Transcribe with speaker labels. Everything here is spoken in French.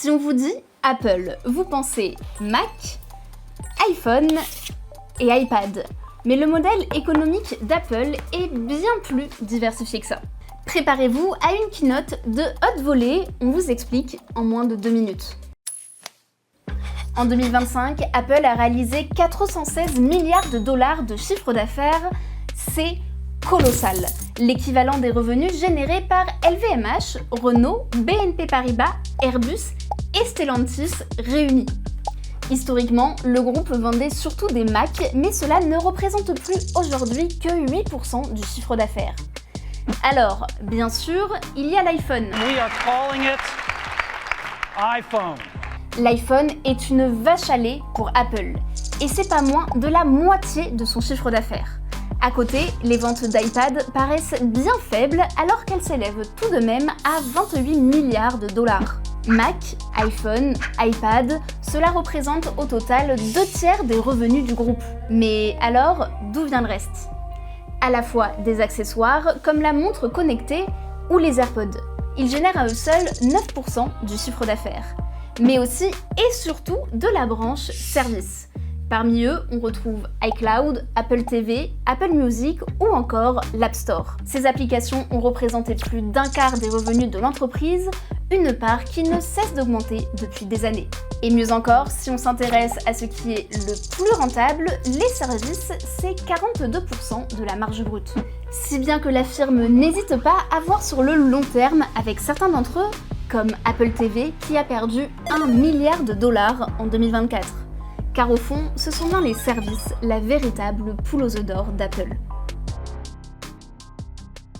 Speaker 1: Si on vous dit Apple, vous pensez Mac, iPhone et iPad. Mais le modèle économique d'Apple est bien plus diversifié que ça. Préparez-vous à une keynote de haute volée, on vous explique en moins de 2 minutes. En 2025, Apple a réalisé 416 milliards de dollars de chiffre d'affaires. C'est colossal, l'équivalent des revenus générés par LVMH, Renault, BNP Paribas, Airbus et Stellantis réunis. Historiquement, le groupe vendait surtout des Mac, mais cela ne représente plus aujourd'hui que 8% du chiffre d'affaires. Alors, bien sûr, il y a l'iPhone.
Speaker 2: We are calling it iPhone.
Speaker 1: L'iPhone est une vache à lait pour Apple, et c'est pas moins de la moitié de son chiffre d'affaires. À côté, les ventes d'iPad paraissent bien faibles alors qu'elles s'élèvent tout de même à 28 milliards de dollars. Mac, iPhone, iPad, cela représente au total 2/3 des revenus du groupe. Mais alors, d'où vient le reste? À la fois des accessoires comme la montre connectée ou les AirPods. Ils génèrent à eux seuls 9% du chiffre d'affaires. Mais aussi et surtout de la branche service. Parmi eux, on retrouve iCloud, Apple TV, Apple Music ou encore l'App Store. Ces applications ont représenté plus d'un quart des revenus de l'entreprise, une part qui ne cesse d'augmenter depuis des années. Et mieux encore, si on s'intéresse à ce qui est le plus rentable, les services, c'est 42% de la marge brute. Si bien que la firme n'hésite pas à voir sur le long terme avec certains d'entre eux, comme Apple TV qui a perdu 1 milliard de dollars en 2024. Car au fond, ce sont bien les services, la véritable poule aux œufs d'or d'Apple.